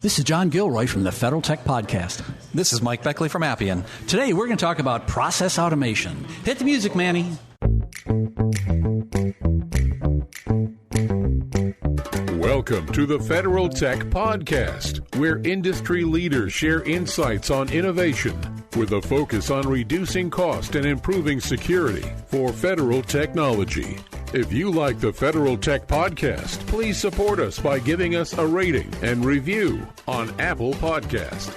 This is John Gilroy from the Federal Tech Podcast. This is Mike Beckley from Appian. Today we're going to talk about process automation. Hit the music, Manny. Welcome to the Federal Tech Podcast, where industry leaders share insights on innovation with a focus on reducing cost and improving security for federal technology. If you like the Federal Tech Podcast, please support us by giving us a rating and review on Apple Podcast.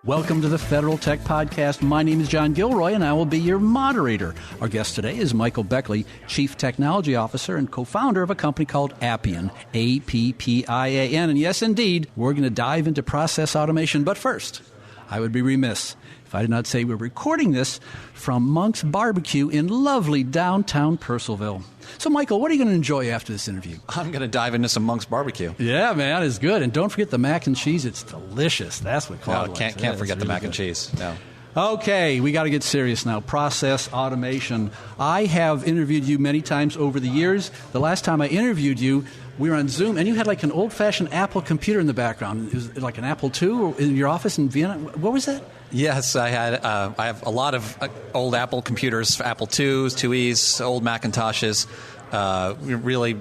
Welcome to the Federal Tech Podcast. My name is John Gilroy, and I will be your moderator. Our guest today is Michael Beckley, Chief Technology Officer and co-founder of a company called Appian, A-P-P-I-A-N. And yes, indeed, we're going to dive into process automation. But first, I would be remiss if I did not say we're recording this from Monk's Barbecue in lovely downtown Purcellville. So, Michael, what are you going to enjoy after this interview? I'm going to dive into some Monk's Barbecue. Yeah, man, it's good. And don't forget the mac and cheese. It's delicious. That's what Claude likes. Can't forget the mac and cheese. No. Okay, we got to get serious now. Process automation. I have interviewed you many times over the years. The last time I interviewed you, we were on Zoom, and you had like an old-fashioned Apple computer in the background. It was like an Apple II in your office in Vienna. What was that? Yes, I have a lot of old Apple computers, Apple IIs, IIes, old Macintoshes. Really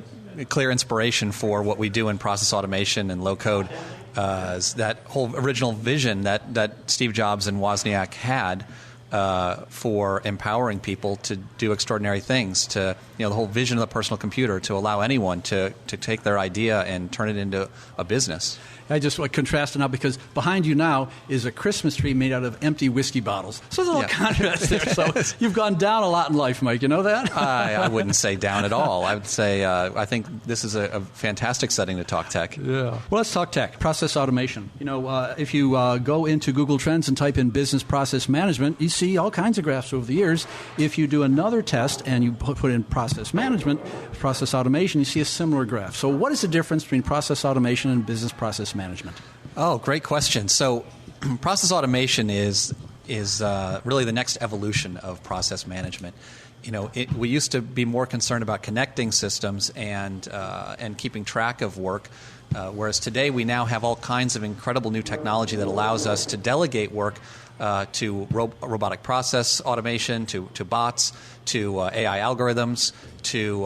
clear inspiration for what we do in process automation and low code. That whole original vision that Steve Jobs and Wozniak had for empowering people to do extraordinary things, the whole vision of the personal computer to allow anyone to take their idea and turn it into a business. I just contrast it now because behind you now is a Christmas tree made out of empty whiskey bottles. So there's a little contrast there. So you've gone down a lot in life, Mike. You know that? I wouldn't say down at all. I would say I think this is a fantastic setting to talk tech. Yeah. Well, let's talk tech. Process automation. If you go into Google Trends and type in business process management, you see all kinds of graphs over the years. If you do another test and you put in process management, process automation, you see a similar graph. So what is the difference between process automation and business process management? Oh, great question. So process automation is really the next evolution of process management. We used to be more concerned about connecting systems and keeping track of work, whereas today we now have all kinds of incredible new technology that allows us to delegate work to robotic process automation, to bots, to AI algorithms, to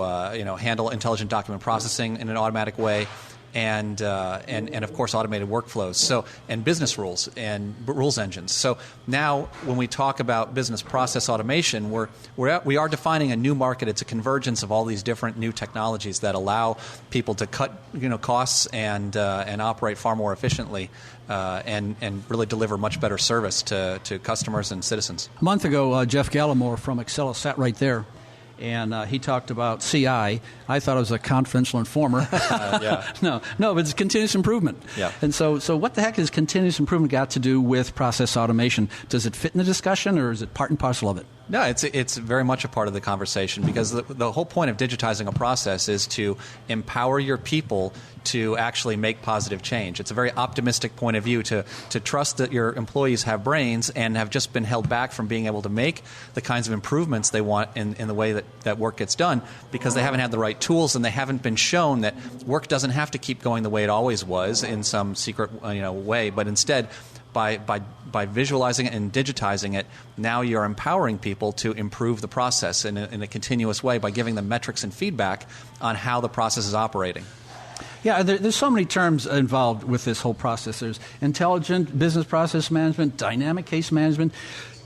handle intelligent document processing in an automatic way. And of course automated workflows, and business rules and rules engines. So now when we talk about business process automation, we are defining a new market. It's a convergence of all these different new technologies that allow people to cut costs and operate far more efficiently and really deliver much better service to customers and citizens. A month ago, Jeff Gallimore from Excel sat right there. And he talked about CI. I thought it was a confidential informer. Yeah. No, but it's continuous improvement. Yeah. And so what the heck has continuous improvement got to do with process automation? Does it fit in the discussion, or is it part and parcel of it? No, it's very much a part of the conversation because the whole point of digitizing a process is to empower your people to actually make positive change. It's a very optimistic point of view to trust that your employees have brains and have just been held back from being able to make the kinds of improvements they want in the way that work gets done because they haven't had the right tools and they haven't been shown that work doesn't have to keep going the way it always was in some secret way, but instead by visualizing it and digitizing it, now you're empowering people to improve the process in a continuous way by giving them metrics and feedback on how the process is operating. Yeah, there's so many terms involved with this whole process. There's intelligent business process management, dynamic case management,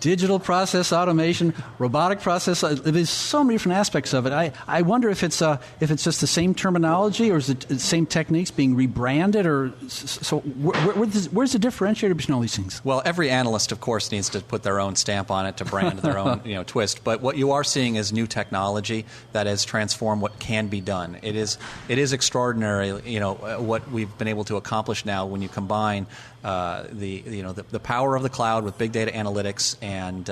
digital process automation, robotic process. There's so many different aspects of it. I wonder if it's just the same terminology, or is it the same techniques being rebranded, or so where's the differentiator between all these things? Well, every analyst, of course, needs to put their own stamp on it to brand their own twist. But what you are seeing is new technology that has transformed what can be done. It is extraordinary, what we've been able to accomplish now when you combine the power of the cloud with big data analytics and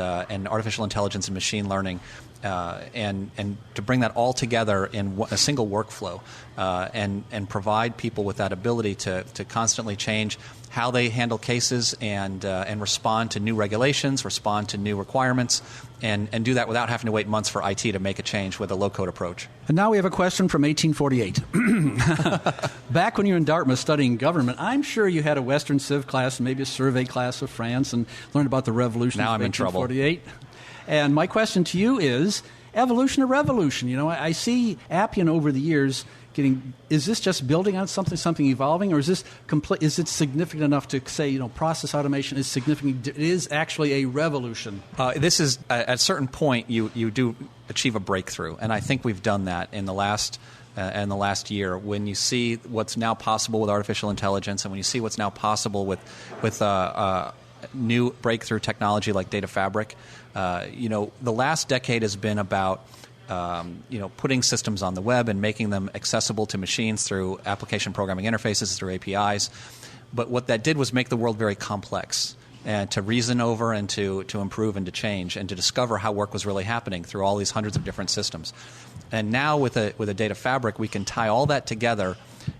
artificial intelligence and machine learning and to bring that all together in a single workflow, and provide people with that ability to constantly change how they handle cases and respond to new regulations, respond to new requirements, and do that without having to wait months for IT to make a change with a low-code approach. And now we have a question from 1848. Back when you were in Dartmouth studying government, I'm sure you had a Western Civ class and maybe a survey class of France and learned about the revolution now of I'm in trouble. 1848. And my question to you is, evolution or revolution? You know, I see Appian over the years getting, is this just building on something evolving, or is this is it significant enough to say, you know, process automation is significant, it is actually a revolution? This is, at a certain point, you do achieve a breakthrough, and I think we've done that in the last year. When you see what's now possible with artificial intelligence, and when you see what's now possible with new breakthrough technology like data fabric, the last decade has been about putting systems on the web and making them accessible to machines through application programming interfaces, through APIs. But what that did was make the world very complex, and to reason over and to improve and to change and to discover how work was really happening through all these hundreds of different systems. And now with a data fabric, we can tie all that together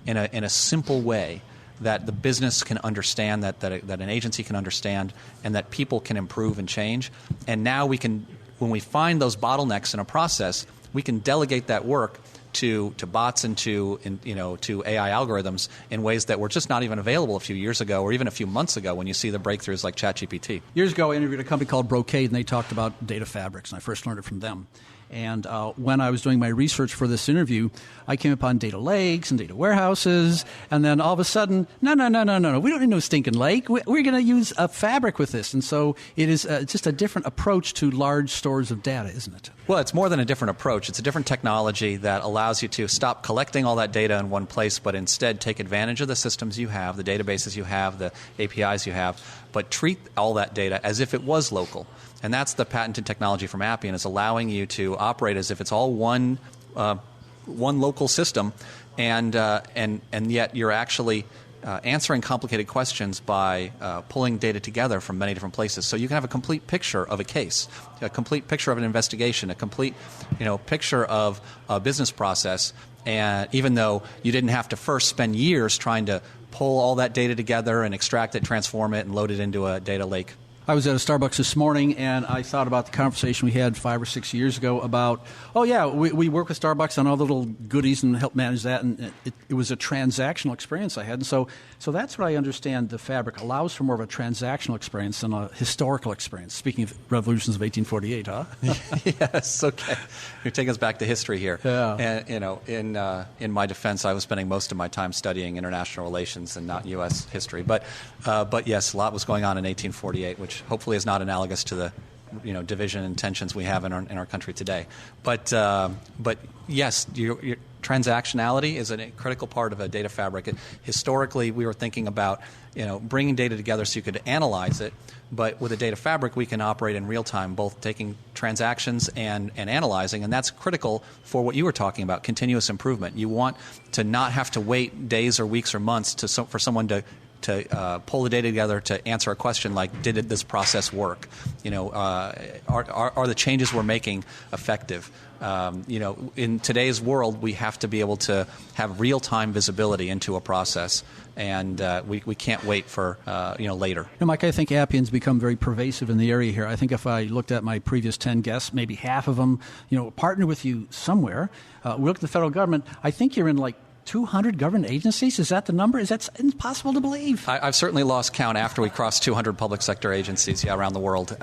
in a simple way that the business can understand, that an agency can understand, and that people can improve and change. And now we can, when we find those bottlenecks in a process, we can delegate that work to bots and to AI algorithms in ways that were just not even available a few years ago or even a few months ago when you see the breakthroughs like ChatGPT. Years ago, I interviewed a company called Brocade, and they talked about data fabrics, and I first learned it from them. And when I was doing my research for this interview, I came upon data lakes and data warehouses, and then all of a sudden, no, we don't need no stinking lake. We're going to use a fabric with this. And so it is just a different approach to large stores of data, isn't it? Well, it's more than a different approach. It's a different technology that allows you to stop collecting all that data in one place, but instead take advantage of the systems you have, the databases you have, the APIs you have, but treat all that data as if it was local. And that's the patented technology from Appian, is allowing you to operate as if it's all one local system, and yet you're actually answering complicated questions by pulling data together from many different places. So you can have a complete picture of a case, a complete picture of an investigation, a complete picture of a business process, and even though you didn't have to first spend years trying to pull all that data together and extract it, transform it, and load it into a data lake. I was at a Starbucks this morning, and I thought about the conversation we had 5 or 6 years ago about, we work with Starbucks on all the little goodies and help manage that, and it was a transactional experience I had. And so that's what I understand the fabric allows for, more of a transactional experience than a historical experience. Speaking of revolutions of 1848, huh? Yes, okay. You're taking us back to history here. Yeah. And, in my defense, I was spending most of my time studying international relations and not U.S. history. But yes, a lot was going on in 1848, which hopefully is not analogous to the division and tensions we have in our country today. But yes, your transactionality is a critical part of a data fabric. Historically, we were thinking about bringing data together so you could analyze it. But with a data fabric, we can operate in real time, both taking transactions and analyzing, and that's critical for what you were talking about, continuous improvement. You want to not have to wait days or weeks or months for someone to pull the data together to answer a question like, did this process work? Are the changes we're making effective? In today's world, we have to be able to have real-time visibility into a process, and we can't wait for later. Mike, I think Appian's become very pervasive in the area here. I think if I looked at my previous 10 guests, maybe half of them, partner with you somewhere. We look at the federal government. I think you're in 200 government agencies? Is that the number? Is that impossible to believe? I've certainly lost count after we crossed 200 public sector agencies around the world,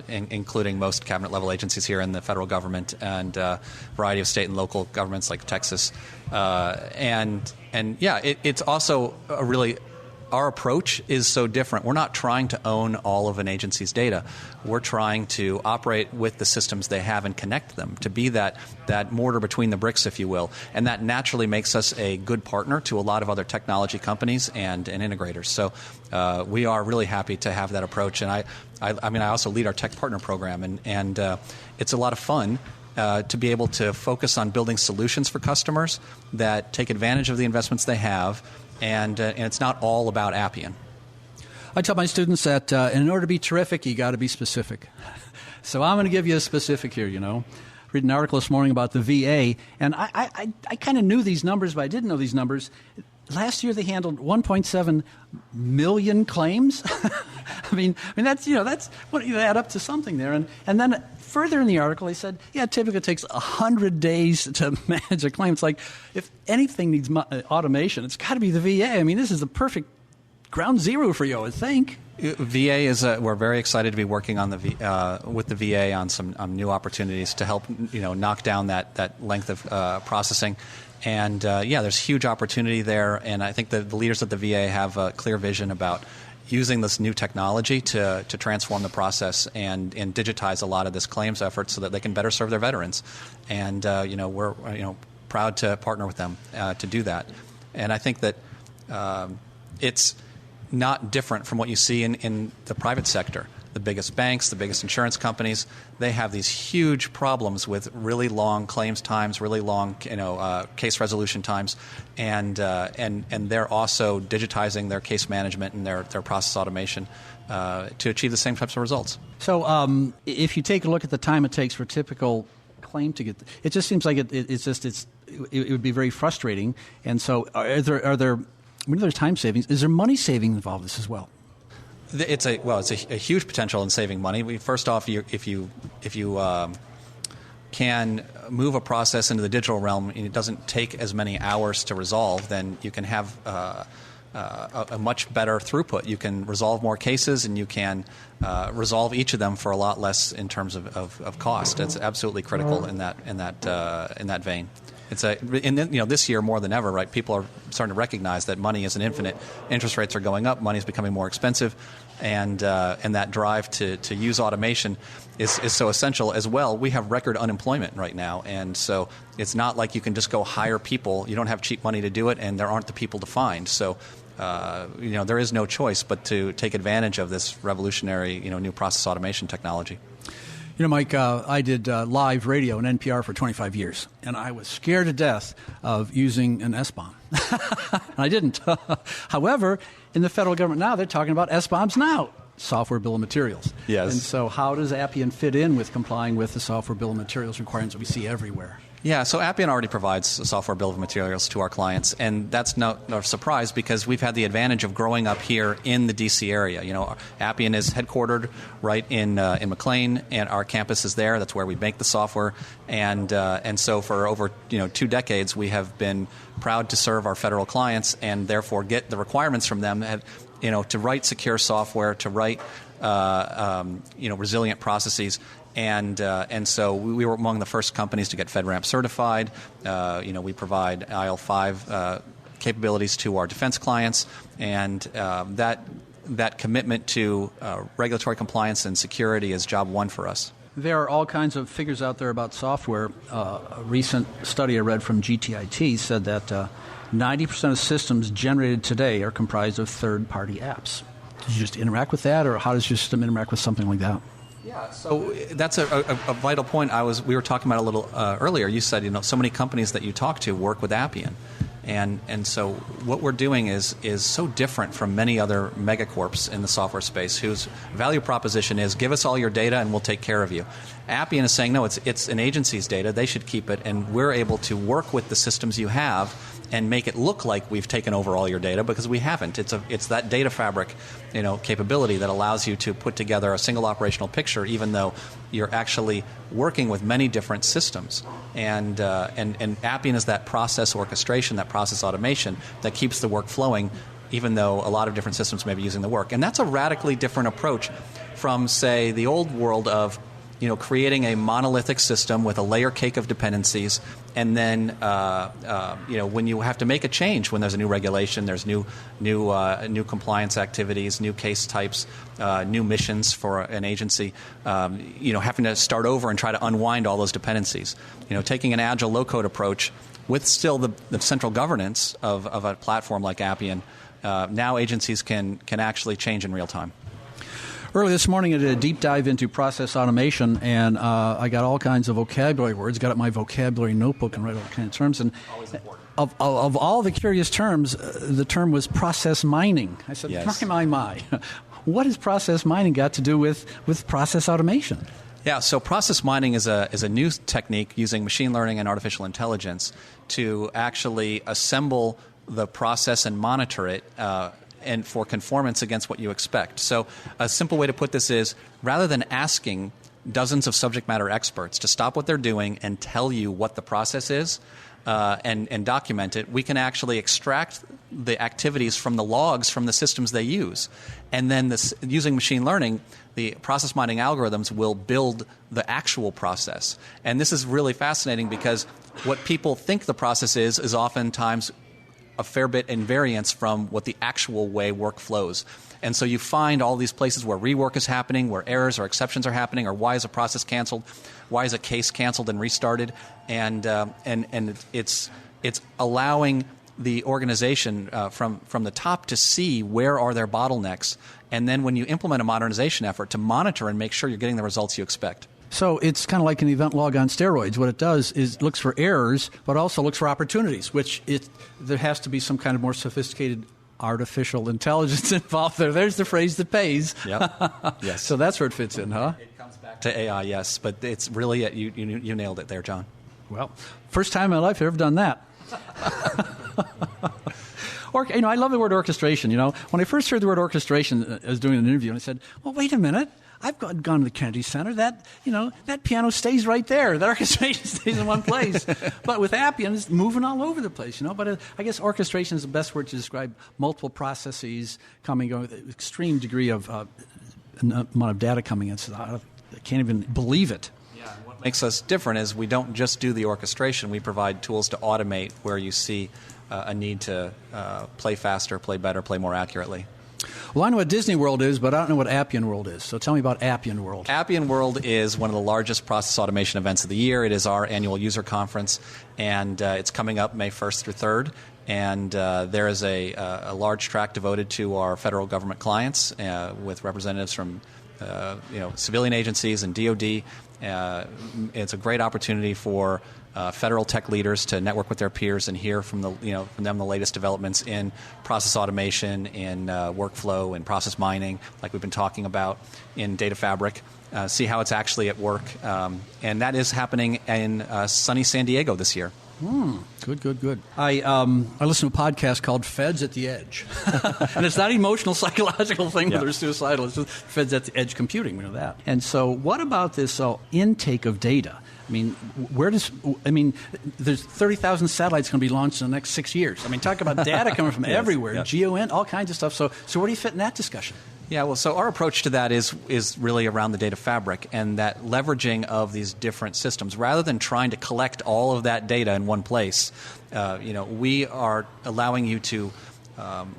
including most cabinet-level agencies here in the federal government and a variety of state and local governments like Texas. It's also a really... Our approach is so different. We're not trying to own all of an agency's data. We're trying to operate with the systems they have and connect them, to be that mortar between the bricks, if you will. And that naturally makes us a good partner to a lot of other technology companies and integrators. So we are really happy to have that approach. And I also lead our tech partner program, and it's a lot of fun to be able to focus on building solutions for customers that take advantage of the investments they have. And it's not all about Appian. I tell my students that in order to be terrific, you got to be specific. So I'm going to give you a specific here, reading an article this morning about the VA, and I kind of knew these numbers, but I didn't know these numbers. Last year they handled 1.7 million claims. I mean that's what you add up to something there, and then further in the article they said, it typically takes 100 days to manage a claim. It's like if anything needs automation, it's got to be the VA. I mean, this is the perfect ground zero for you, I would think. VA is we're very excited to be working on with the VA on some new opportunities to help knock down that length of processing. And there's huge opportunity there, and I think the leaders at the VA have a clear vision about using this new technology to transform the process and digitize a lot of this claims effort so that they can better serve their veterans. And we're proud to partner with them to do that. And I think that it's not different from what you see in the private sector. The biggest banks, the biggest insurance companies, they have these huge problems with really long claims times, really long case resolution times, and they're also digitizing their case management and their process automation to achieve the same types of results. So if you take a look at the time it takes for a typical claim to get, it just seems like it would be very frustrating. And so are there when there's time savings, is there money saving involved in this as well? It's a huge potential in saving money. First off, if you can move a process into the digital realm and it doesn't take as many hours to resolve, then you can have a much better throughput. You can resolve more cases, and you can resolve each of them for a lot less in terms of cost. It's absolutely critical in that vein. It's this year more than ever, right? People are starting to recognize that money isn't infinite. Interest rates are going up. Money is becoming more expensive, and that drive to use automation is so essential as well. We have record unemployment right now, and so it's not like you can just go hire people. You don't have cheap money to do it, and there aren't the people to find. So there is no choice but to take advantage of this revolutionary new process automation technology. Mike, I did live radio and NPR for 25 years, and I was scared to death of using an S-bomb. And I didn't. However, in the federal government now, they're talking about S-bombs now, software bill of materials. Yes. And so how does Appian fit in with complying with the software bill of materials requirements that we see everywhere? Yeah, so Appian already provides a software bill of materials to our clients, and that's no surprise because we've had the advantage of growing up here in the D.C. area. Appian is headquartered right in McLean, and our campus is there. That's where we make the software, and so for over 2 decades, we have been proud to serve our federal clients and therefore get the requirements from them, to write secure software, to write resilient processes. And so we were among the first companies to get FedRAMP certified. We provide IL5 capabilities to our defense clients, and that commitment to regulatory compliance and security is job one for us. There are all kinds of figures out there about software. A recent study I read from GTIT said that 90% of systems generated today are comprised of third-party apps. Did you just interact with that, or how does your system interact with something like that? Yeah, so that's a vital point. We were talking about a little earlier. You said so many companies that you talk to work with Appian, and so what we're doing is so different from many other megacorps in the software space whose value proposition is give us all your data and we'll take care of you. Appian is saying no, it's an agency's data. They should keep it, and we're able to work with the systems you have and make it look like we've taken over all your data because we haven't. It's that data fabric, capability that allows you to put together a single operational picture, even though you're actually working with many different systems. And Appian is that process orchestration, that process automation that keeps the work flowing, even though a lot of different systems may be using the work. And that's a radically different approach from, say, the old world of creating a monolithic system with a layer cake of dependencies, and then when you have to make a change, when there's a new regulation, there's new compliance activities, new case types, new missions for an agency, having to start over and try to unwind all those dependencies. Taking an agile low-code approach with still the central governance of a platform like Appian, now agencies can actually change in real time. Early this morning, I did a deep dive into process automation, and I got all kinds of vocabulary words, got out my vocabulary notebook and write all kinds of terms. And of all the curious terms, the term was process mining. I said, yes. my. What has process mining got to do with process automation? Yeah, so process mining is a new technique using machine learning and artificial intelligence to actually assemble the process and monitor it and for conformance against what you expect. So a simple way to put this is, rather than asking dozens of subject matter experts to stop what they're doing and tell you what the process is and document it, we can actually extract the activities from the logs from the systems they use. And then using machine learning, the process mining algorithms will build the actual process. And this is really fascinating because what people think the process is oftentimes a fair bit in variance from what the actual way work flows. And so you find all these places where rework is happening, where errors or exceptions are happening, or why is a process canceled, why is a case canceled and restarted, and it's allowing the organization from the top to see where are their bottlenecks, and then when you implement a modernization effort, to monitor and make sure you're getting the results you expect. So it's kind of like an event log on steroids. What it does is it looks for errors, but also looks for opportunities, which there has to be some kind of more sophisticated artificial intelligence involved there. There's the phrase that pays. Yep. Yes. So that's where it fits in, huh? It comes back to AI, yes, but it's really you nailed it there, John. Well, first time in my life I've ever done that. I love the word orchestration. When I first heard the word orchestration, I was doing an interview, and I said, "Well, wait a minute. I've gone to the Kennedy Center. That piano stays right there. That orchestration stays in one place. But with Appian, it's moving all over the place. But I guess orchestration is the best word to describe multiple processes going with an extreme degree of amount of data coming in. So I can't even believe it. Yeah. What makes us different is we don't just do the orchestration. We provide tools to automate where you see a need to play faster, play better, play more accurately. Well, I know what Disney World is, but I don't know what Appian World is. So tell me about Appian World. Appian World is one of the largest process automation events of the year. It is our annual user conference, and it's coming up May 1st through 3rd. And there is a large track devoted to our federal government clients with representatives from civilian agencies and DoD. It's a great opportunity for federal tech leaders to network with their peers and hear from them the latest developments in process automation, in workflow, and process mining, like we've been talking about, in data fabric. See how it's actually at work, and that is happening in sunny San Diego this year. Good. I listen to a podcast called Feds at the Edge. And it's not an emotional, psychological thing where they're suicidal. It's just Feds at the Edge computing. We know that. And so what about this intake of data? There's 30,000 satellites going to be launched in the next 6 years. Talk about data coming from everywhere, GeoInt, all kinds of stuff. So where do you fit in that discussion? Yeah, well, so our approach to that is really around the data fabric and that leveraging of these different systems. Rather than trying to collect all of that data in one place, we are allowing you to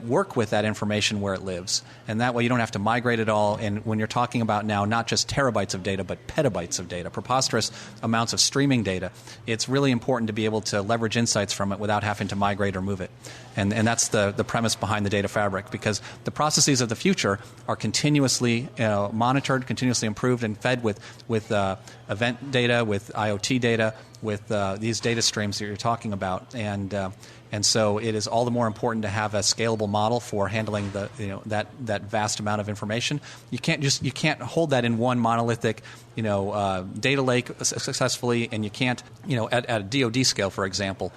work with that information where it lives. And that way you don't have to migrate it all. And when you're talking about now not just terabytes of data, but petabytes of data, preposterous amounts of streaming data, it's really important to be able to leverage insights from it without having to migrate or move it. And that's the premise behind the data fabric, because the processes of the future are continuously monitored, continuously improved, and fed with event data, with IoT data, with these data streams that you're talking about. And so it is all the more important to have a scalable model for handling that vast amount of information. You can't hold that in one monolithic data lake successfully, and you can't at a DoD scale, for example,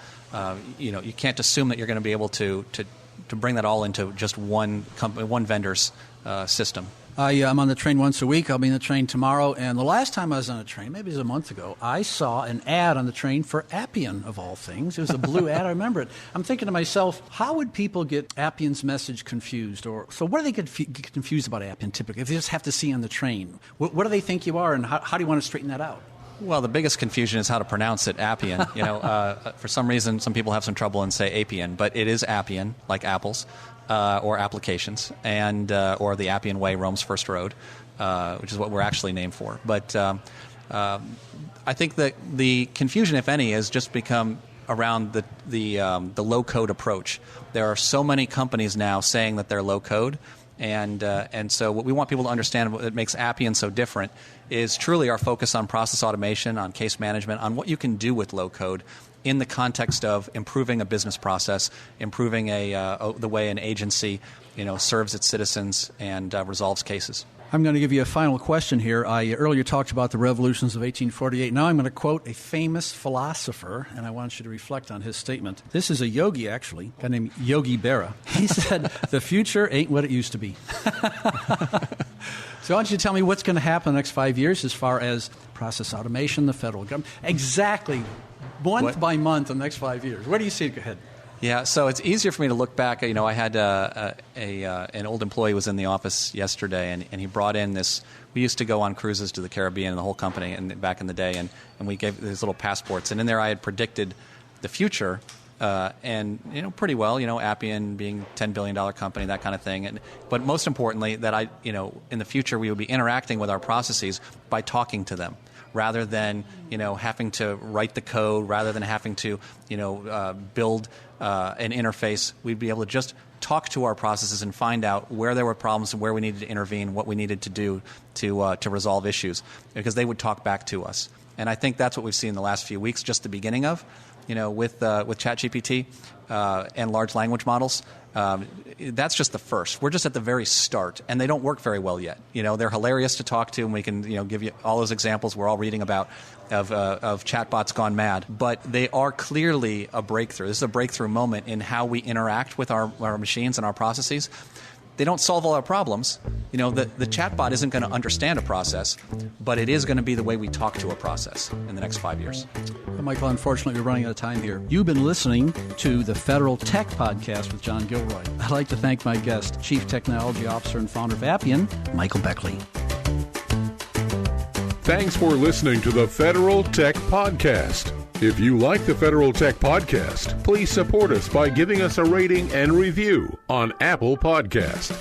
you can't assume that you're going to be able to bring that all into just one vendor's system. I'm on the train once a week. I'll be on the train tomorrow. And the last time I was on a train, maybe it was a month ago, I saw an ad on the train for Appian, of all things. It was a blue ad. I remember it. I'm thinking to myself, how would people get Appian's message confused? So what do they get confused about Appian typically? If they just have to see on the train, what do they think you are, and how do you want to straighten that out? Well, the biggest confusion is how to pronounce it, Appian. For some reason, some people have some trouble and say Appian, but it is Appian, like apples. Or applications, and or the Appian Way roams first road, which is what we're actually named for. But I think that the confusion, if any, has just become around the low-code approach. There are so many companies now saying that they're low-code, and so what we want people to understand, what makes Appian so different, is truly our focus on process automation, on case management, on what you can do with low-code in the context of improving a business process, improving the way an agency serves its citizens and resolves cases. I'm going to give you a final question here. I earlier talked about the revolutions of 1848. Now I'm going to quote a famous philosopher, and I want you to reflect on his statement. This is a yogi, actually, a guy named Yogi Berra. He said, "The future ain't what it used to be." So I want you to tell me what's going to happen in the next 5 years as far as process automation, the federal government. Exactly, month by month in the next 5 years. What do you see? Go ahead. Yeah, so it's easier for me to look back. I had an old employee was in the office yesterday, and he brought in this. We used to go on cruises to the Caribbean, and the whole company, and back in the day, and we gave these little passports. And in there, I had predicted the future, and pretty well. Appian being $10 billion company, that kind of thing. But most importantly, that in the future, we would be interacting with our processes by talking to them, rather than having to write the code, rather than having to build an interface. We'd be able to just talk to our processes and find out where there were problems and where we needed to intervene, what we needed to do to resolve issues, because they would talk back to us. And I think that's what we've seen in the last few weeks, just the beginning of, with ChatGPT and large language models. That's just the first. We're just at the very start, and they don't work very well yet. They're hilarious to talk to, and we can give you all those examples we're all reading about of chatbots gone mad. But they are clearly a breakthrough. This is a breakthrough moment in how we interact with our machines and our processes. They don't solve all our problems. The chatbot isn't going to understand a process, but it is going to be the way we talk to a process in the next 5 years. Well, Michael, unfortunately, we're running out of time here. You've been listening to the Federal Tech Podcast with John Gilroy. I'd like to thank my guest, Chief Technology Officer and founder of Appian, Michael Beckley. Thanks for listening to the Federal Tech Podcast. If you like the Federal Tech Podcast, please support us by giving us a rating and review on Apple Podcast.